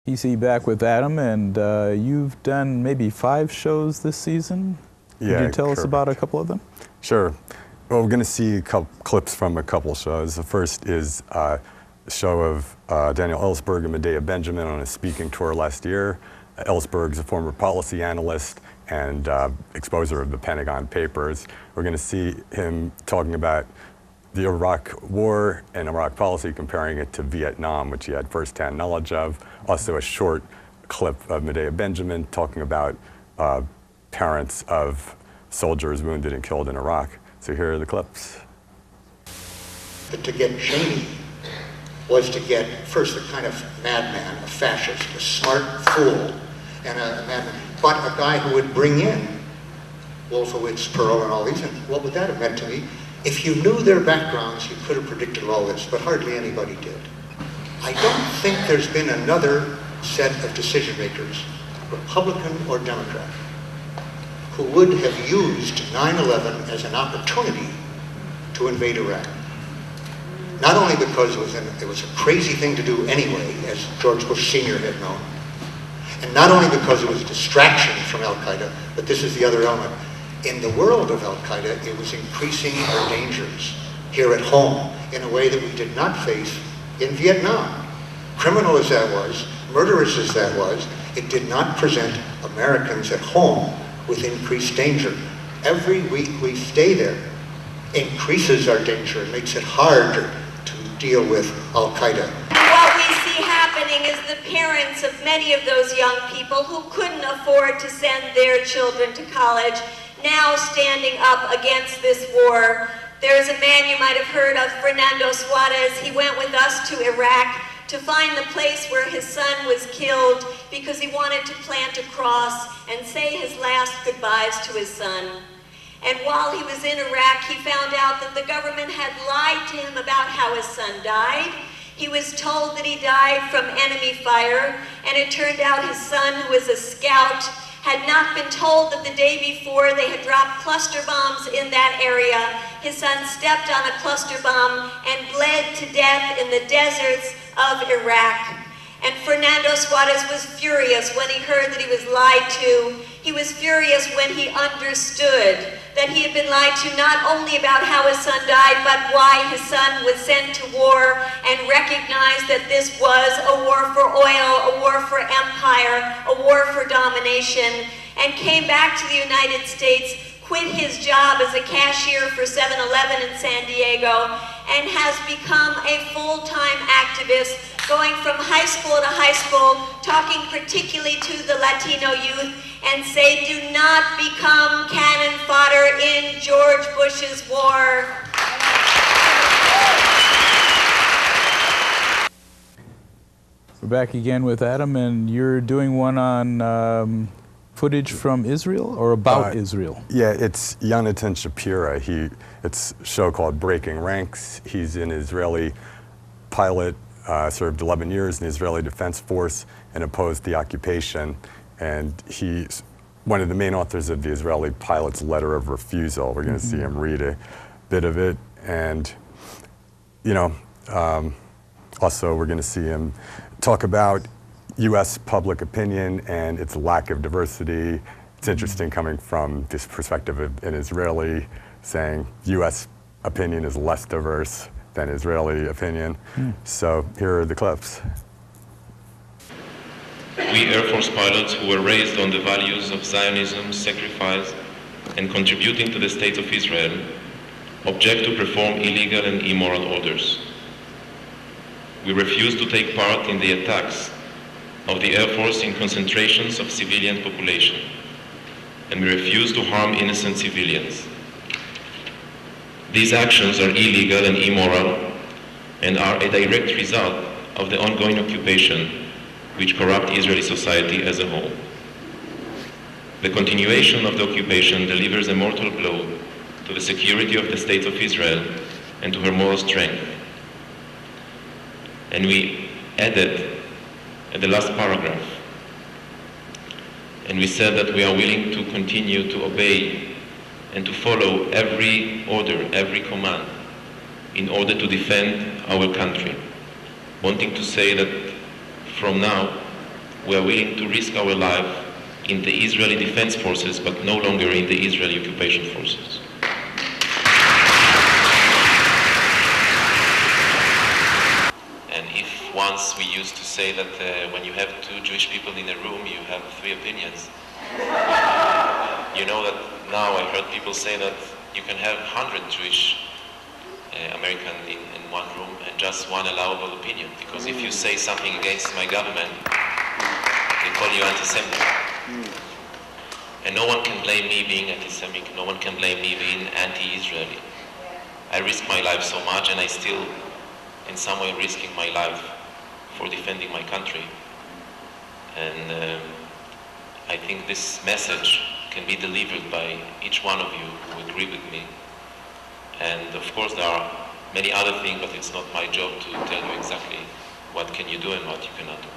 PC back with Adam, and you've done maybe 5 shows this season. Yeah, Could you tell us correct. about a couple of them? Sure. Well, we're going to see a couple clips from a couple shows. The first is a show of Daniel Ellsberg and Medea Benjamin on a speaking tour last year. Ellsberg's a former policy analyst and exposer of the Pentagon Papers. We're going to see him talking about the Iraq War and Iraq policy, comparing it to Vietnam, which he had firsthand knowledge of. Also a short clip of Medea Benjamin talking about parents of soldiers wounded and killed in Iraq. So here are the clips. But to get Cheney was to get first a kind of madman, a fascist, a smart fool, and a madman, but a guy who would bring in Wolfowitz, Pearl, and all these. And what would that have meant to me? If you knew their backgrounds, you could have predicted all this, but hardly anybody did. I don't think there's been another set of decision makers, Republican or Democrat, who would have used 9/11 as an opportunity to invade Iraq. Not only because it was a crazy thing to do anyway, as George Bush Sr. had known, and not only because it was a distraction from Al-Qaeda, but this is the other element. In the world of Al-Qaeda, it was increasing our dangers here at home in a way that we did not face in Vietnam. Criminal as that was, murderous as that was, it did not present Americans at home with increased danger. Every week we stay there increases our danger and makes it harder to deal with Al-Qaeda. What we see happening is the parents of many of those young people who couldn't afford to send their children to college now standing up against this war. There's a man you might have heard of, Fernando Suarez. He went with us to Iraq to find the place where his son was killed because he wanted to plant a cross and say his last goodbyes to his son. And while he was in Iraq, he found out that the government had lied to him about how his son died. He was told that he died from enemy fire, and it turned out his son, who was a scout, had not been told that the day before they had dropped cluster bombs in that area. His son stepped on a cluster bomb and bled to death in the deserts of Iraq. And Fernando Suarez was furious when he heard that he was lied to. He was furious when he understood that he had been lied to not only about how his son died, but why his son was sent to war, and recognized that this was a war for oil, a war for empire, a war for domination, and came back to the United States, quit his job as a cashier for 7-Eleven in San Diego, and has become a full-time activist, going from high school to high school, talking particularly to the Latino youth, and say, do not become cannon fodder in George Bush's war. We're back again with Adam, and you're doing one on footage from Israel or about Israel? Yeah, it's Yonatan Shapira. It's a show called Breaking Ranks. He's an Israeli pilot, served 11 years in the Israeli Defense Force and opposed the occupation. And he's one of the main authors of the Israeli pilot's letter of refusal. We're going to see him read a bit of it. And, also we're going to see him talk about U.S. public opinion and its lack of diversity. It's interesting coming from this perspective of an Israeli saying U.S. opinion is less diverse than Israeli opinion. So here are the clips. We Air Force pilots who were raised on the values of Zionism, sacrifice, and contributing to the state of Israel object to perform illegal and immoral orders. We refuse to take part in the attacks of the Air Force in concentrations of civilian population, and we refuse to harm innocent civilians. These actions are illegal and immoral and are a direct result of the ongoing occupation which corrupt Israeli society as a whole. The continuation of the occupation delivers a mortal blow to the security of the state of Israel and to her moral strength. And we added at the last paragraph, and we said that we are willing to continue to obey and to follow every order, every command, in order to defend our country, wanting to say that from now we are willing to risk our life in the Israeli Defense Forces, but no longer in the Israeli occupation forces. And if once we used to say that when you have two Jewish people in a room, you have three opinions, you know that now I heard people say that you can have 100 Jewish American in one room and just one allowable opinion, because if you say something against my government, they call you anti-Semitic. And no one can blame me being anti-Semitic, no one can blame me being anti-Israeli. I risk my life so much, and I still, in some way, risking my life for defending my country. And I think this message can be delivered by each one of you who agree with me. And of course there are many other things, but it's not my job to tell you exactly what can you do and what you cannot do.